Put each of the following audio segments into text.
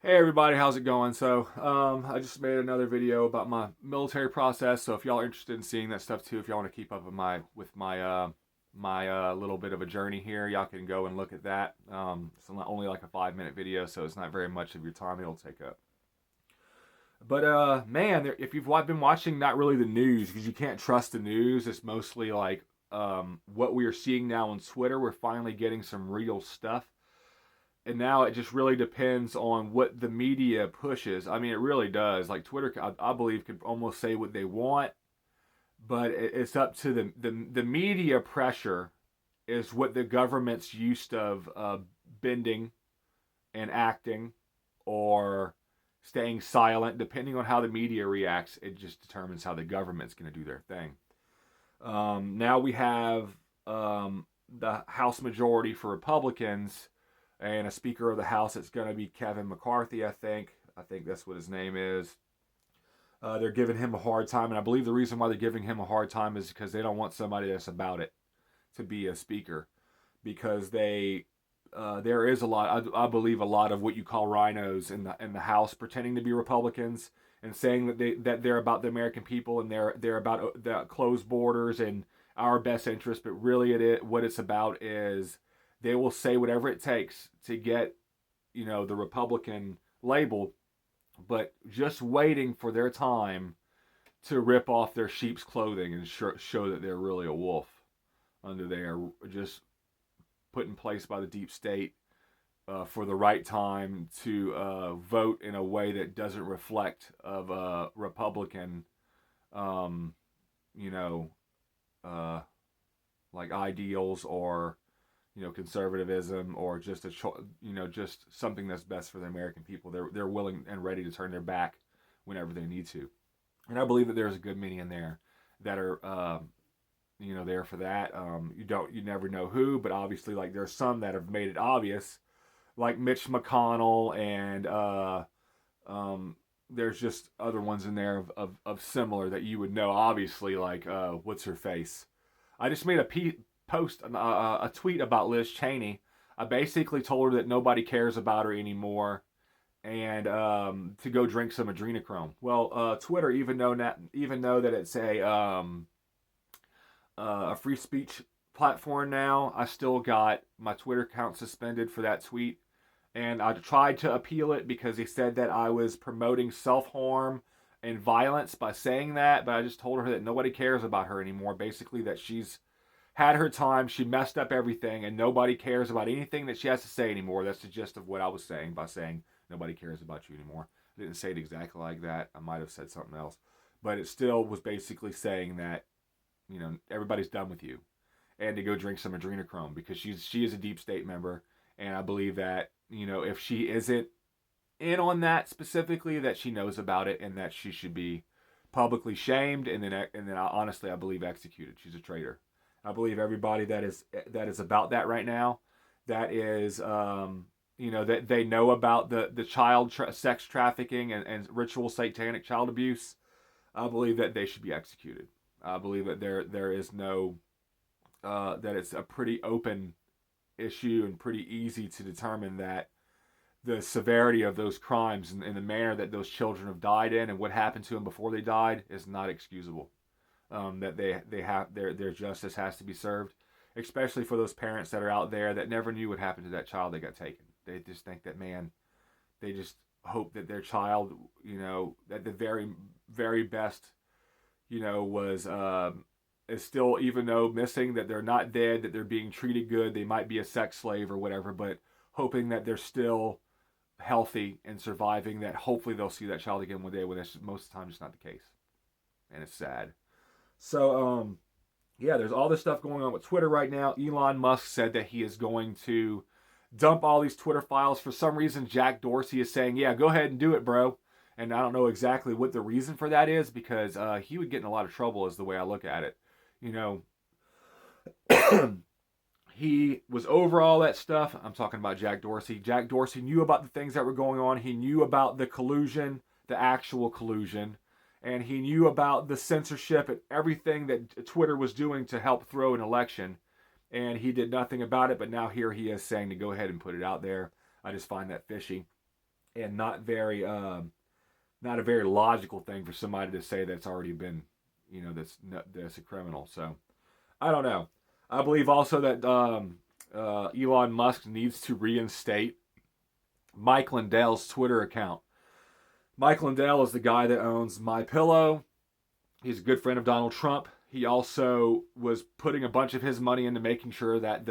Hey everybody, how's it going? I just made another video about my military process. So if y'all are interested in seeing that stuff too, if y'all want to keep up with my little bit of a journey here, y'all can go and look at that. It's not only like a 5 minute video, so it's not very much of your time it'll take up. But man, if you've been watching not really the news because you can't trust the news, it's mostly like what we are seeing now on Twitter. We're finally getting some real stuff, and now it just really depends on what the media pushes. I mean, it really does. Like Twitter, I believe, could almost say what they want, but it's up to the media pressure is what the government's used of bending and acting or staying silent. Depending on how the media reacts, it just determines how the government's going to do their thing. Now we have the House majority for Republicans and a Speaker of the House. It's going to be Kevin McCarthy, I think. I think that's what his name is. They're giving him a hard time, and I believe the reason why they're giving him a hard time is because they don't want somebody that's about it to be a speaker, because there is a lot. I believe a lot of what you call rhinos in the House pretending to be Republicans and saying that they're about the American people and they're about the closed borders and our best interest, but really what it's about is they will say whatever it takes to get the Republican label, but just waiting for their time to rip off their sheep's clothing and show that they're really a wolf under there, just put in place by the deep state for the right time to vote in a way that doesn't reflect of a Republican, um, you know, uh, like ideals or conservatism or just just something that's best for the American people. They're willing and ready to turn their back whenever they need to, and I believe that there's a good many in there that are there for that. You never know who, but obviously like there's some that have made it obvious, like Mitch McConnell, and there's just other ones in there of similar that you would know. Obviously, like what's her face. I just made a tweet about Liz Cheney. I basically told her that nobody cares about her anymore, and to go drink some adrenochrome. Well, Twitter, even though that it's a free speech platform now, I still got my Twitter account suspended for that tweet. And I tried to appeal it because he said that I was promoting self harm and violence by saying that, but I just told her that nobody cares about her anymore. Basically, that she's had her time, she messed up everything, and nobody cares about anything that she has to say anymore. That's the gist of what I was saying by saying nobody cares about you anymore. I didn't say it exactly like that. I might have said something else, but it still was basically saying that everybody's done with you, and to go drink some adrenochrome because she is a deep state member, and I believe that if she isn't in on that specifically, that she knows about it and that she should be publicly shamed and then honestly I believe executed. She's a traitor. I believe everybody that is about that right now, that is that they know about the child sex trafficking and ritual satanic child abuse. I believe that they should be executed. I believe that there is no that it's a pretty open issue and pretty easy to determine that the severity of those crimes and the manner that those children have died in and what happened to them before they died is not excusable. That they have their justice has to be served, especially for those parents that are out there that never knew what happened to that child that got taken. They just think that, man, they just hope that their child, at the very very best, was is still, even though missing, that they're not dead, that they're being treated good. They might be a sex slave or whatever, but hoping that they're still healthy and surviving. That hopefully they'll see that child again one day, when that's most of the time just not the case, and it's sad. So yeah, there's all this stuff going on with Twitter right now. Elon Musk said that he is going to dump all these Twitter files. For some reason, Jack Dorsey is saying, "Yeah, go ahead and do it, bro." And I don't know exactly what the reason for that is, because he would get in a lot of trouble, is the way I look at it. You know, he was over all that stuff. I'm talking about Jack Dorsey. Jack Dorsey knew about the things that were going on. He knew about the collusion, the actual collusion, and he knew about the censorship and everything that Twitter was doing to help throw an election. And he did nothing about it, but now here he is saying to go ahead and put it out there. I just find that fishy. and not a very logical thing for somebody to say that's already been, that's a criminal. So I don't know. I believe also that Elon Musk needs to reinstate Mike Lindell's Twitter account. Mike Lindell is the guy that owns My Pillow. He's a good friend of Donald Trump. He also was putting a bunch of his money into making sure that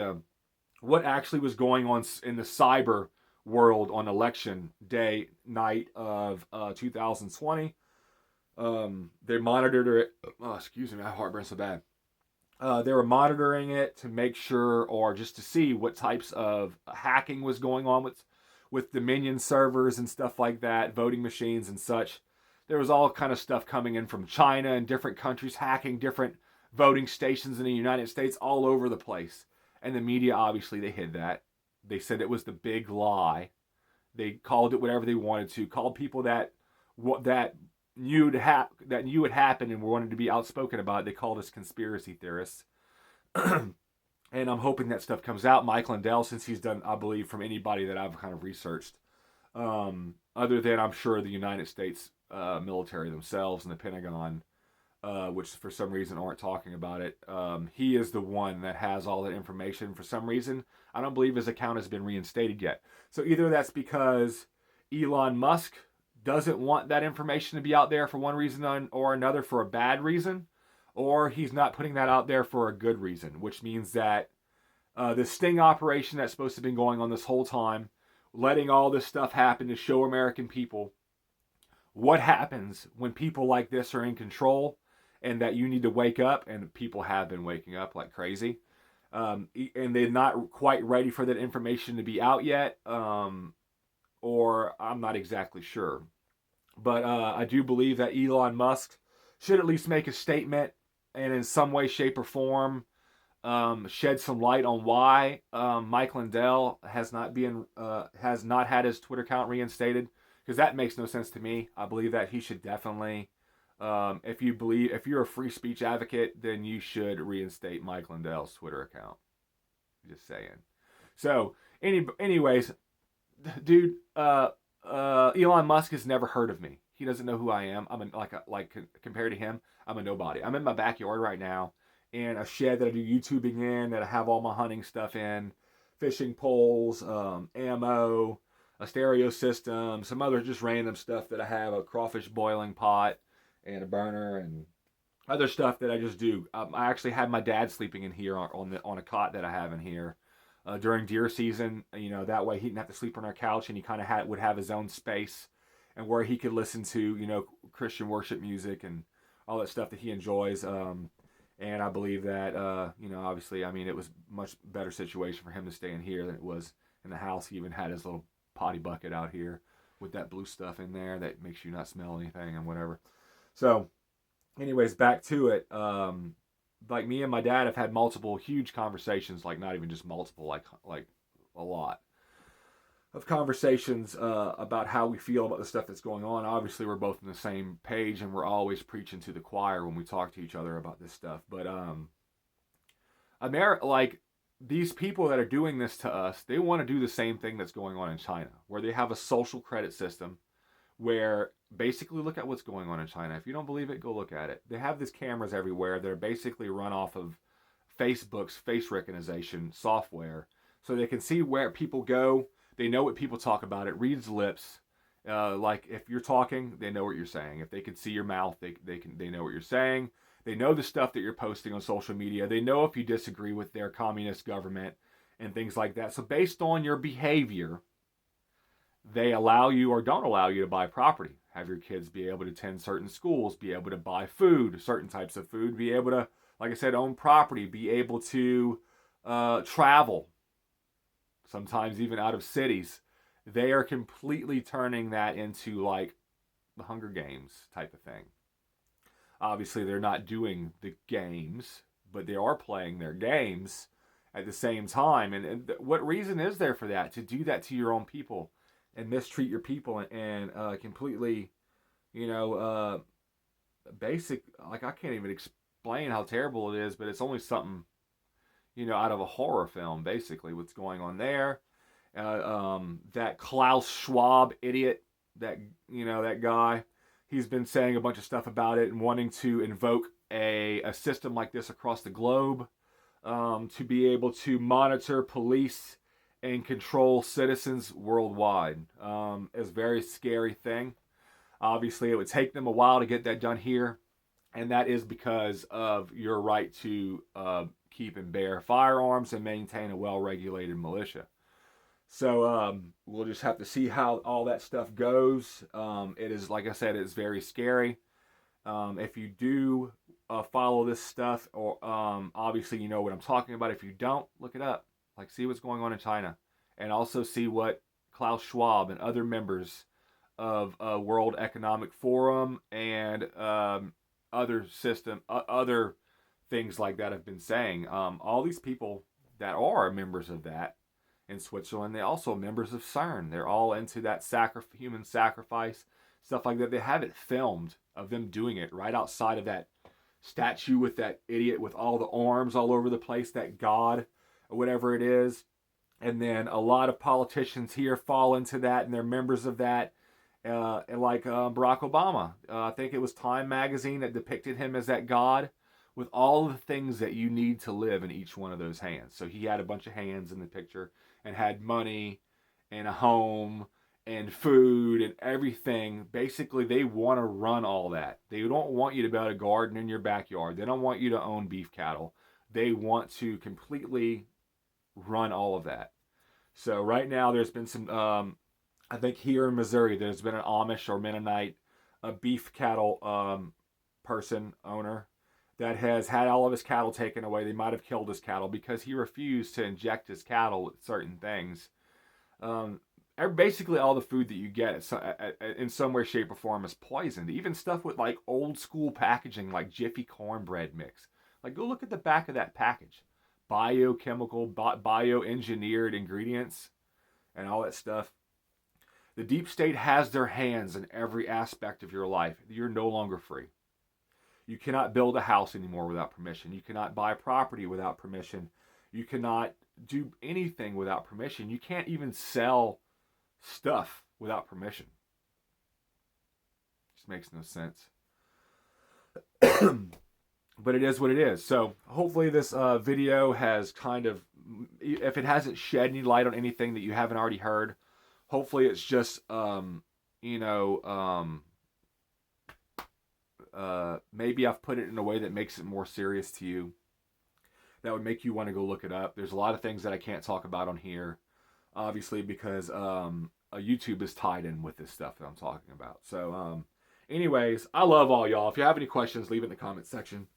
what actually was going on in the cyber world on election day night of 2020. They monitored it. Oh, excuse me, my heartburn's so bad. They were monitoring it to make sure, or just to see what types of hacking was going on with Dominion servers and stuff like that, voting machines and such. There was all kind of stuff coming in from China and different countries hacking different voting stations in the United States all over the place. And the media, obviously, they hid that. They said it was the big lie. They called it whatever they wanted to. Called people that knew it happened and wanted to be outspoken about it. They called us conspiracy theorists. And I'm hoping that stuff comes out. Mike Lindell, since he's done, I believe, from anybody that I've kind of researched, other than I'm sure the United States military themselves and the Pentagon, which for some reason aren't talking about it. He is the one that has all that information. For some reason, I don't believe his account has been reinstated yet. So either that's because Elon Musk doesn't want that information to be out there for one reason or another, for a bad reason, or he's not putting that out there for a good reason, which means that the sting operation that's supposed to have been going on this whole time, letting all this stuff happen to show American people what happens when people like this are in control, and that you need to wake up, and people have been waking up like crazy. And they're not quite ready for that information to be out yet, or I'm not exactly sure. But I do believe that Elon Musk should at least make a statement and in some way, shape, or form shed some light on why Mike Lindell has not had his Twitter account reinstated, because that makes no sense to me. I believe that he should definitely, if you're a free speech advocate, then you should reinstate Mike Lindell's Twitter account. Just saying. So, anyways, dude, Elon Musk has never heard of me. He doesn't know who I am. Compared to him, I'm a nobody. I'm in my backyard right now, in a shed that I do YouTubing in, that I have all my hunting stuff in, fishing poles, ammo, a stereo system, some other just random stuff that I have, a crawfish boiling pot, and a burner, and other stuff that I just do. I actually had my dad sleeping in here on a cot that I have in here. During deer season, that way he didn't have to sleep on our couch, and he kind of would have his own space, and where he could listen to, Christian worship music and all that stuff that he enjoys. And I believe that, obviously, it was a much better situation for him to stay in here than it was in the house. He even had his little potty bucket out here with that blue stuff in there that makes you not smell anything and whatever. So, anyways, back to it. Like, me and my dad have had multiple huge conversations, like not even just multiple, like a lot of conversations about how we feel about the stuff that's going on. Obviously, we're both on the same page, and we're always preaching to the choir when we talk to each other about this stuff. But these people that are doing this to us, they want to do the same thing that's going on in China, where they have a social credit system where basically, look at what's going on in China. If you don't believe it, go look at it. They have these cameras everywhere that are basically run off of Facebook's face recognition software, so they can see where people go. They know what people talk about. It reads lips. Like, if you're talking, they know what you're saying. If they can see your mouth, they know what you're saying. They know the stuff that you're posting on social media. They know if you disagree with their communist government and things like that. So based on your behavior, they allow you or don't allow you to buy property. Have your kids be able to attend certain schools, be able to buy food, certain types of food, be able to, like I said, own property, be able to travel, sometimes even out of cities. They are completely turning that into like the Hunger Games type of thing. Obviously, they're not doing the games, but they are playing their games at the same time. And what reason is there for that? To do that to your own people and mistreat your people and completely, basic. Like, I can't even explain how terrible it is, but it's only something, out of a horror film, basically, what's going on there. That Klaus Schwab idiot, that guy, he's been saying a bunch of stuff about it and wanting to invoke a system like this across the globe, to be able to monitor, police, and control citizens worldwide. It's a very scary thing. Obviously, it would take them a while to get that done here, and that is because of your right to keep and bear firearms and maintain a well-regulated militia. So we'll just have to see how all that stuff goes. It is, like I said, it's very scary. If you do follow this stuff, or obviously you know what I'm talking about. If you don't, look it up. Like, see what's going on in China, and also see what Klaus Schwab and other members of World Economic Forum and other things like that have been saying. All these people that are members of that in Switzerland, they're also members of CERN. They're all into that human sacrifice, stuff like that. They have it filmed of them doing it right outside of that statue with that idiot with all the arms all over the place, that god or whatever it is. And then a lot of politicians here fall into that, and they're members of that. Like Barack Obama. I think it was Time magazine that depicted him as that god with all the things that you need to live in each one of those hands. So he had a bunch of hands in the picture and had money and a home and food and everything. Basically, they want to run all that. They don't want you to be able to garden in your backyard. They don't want you to own beef cattle. They want to completely run all of that. So right now there's been some, I think here in Missouri, there's been an Amish or Mennonite, a beef cattle owner, that has had all of his cattle taken away. They might have killed his cattle because he refused to inject his cattle with certain things. Basically, all the food that you get in some way, shape, or form is poisoned. Even stuff with like old school packaging, like Jiffy cornbread mix. Like, go look at the back of that package. Biochemical, bioengineered ingredients and all that stuff. The deep state has their hands in every aspect of your life. You're no longer free. You cannot build a house anymore without permission. You cannot buy property without permission. You cannot do anything without permission. You can't even sell stuff without permission. Just makes no sense. But it is what it is. So hopefully this video has kind of, if it hasn't shed any light on anything that you haven't already heard, hopefully it's just, maybe I've put it in a way that makes it more serious to you. That would make you want to go look it up. There's a lot of things that I can't talk about on here, obviously, because YouTube is tied in with this stuff that I'm talking about. So, anyways, I love all y'all. If you have any questions, leave it in the comment section.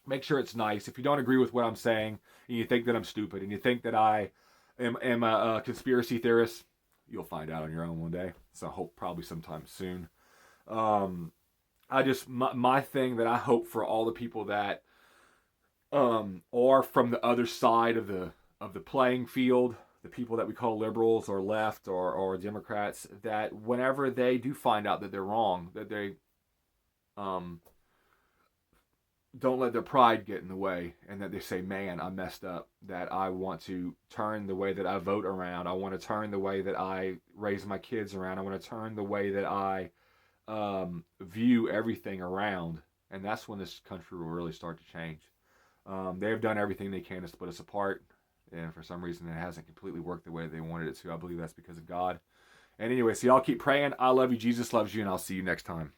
Make sure it's nice. If you don't agree with what I'm saying, and you think that I'm stupid, and you think that I am a conspiracy theorist, you'll find out on your own one day. So I hope probably sometime soon. My thing that I hope for all the people that are from the other side of the playing field, the people that we call liberals or left or Democrats, that whenever they do find out that they're wrong, that they don't let their pride get in the way, and that they say, man, I messed up, that I want to turn the way that I vote around. I want to turn the way that I raise my kids around. I want to turn the way that I view everything around. And that's when this country will really start to change. They have done everything they can to split us apart, and for some reason it hasn't completely worked the way they wanted it to. I believe that's because of God. And anyway, so y'all keep praying. I love you. Jesus loves you, and I'll see you next time.